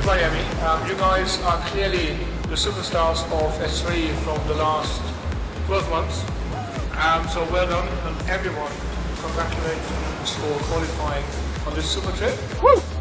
Miami. You guys are clearly the superstars of STHREE from the last 12 months. So well done, and everyone, congratulations for qualifying on this super trip. Woo!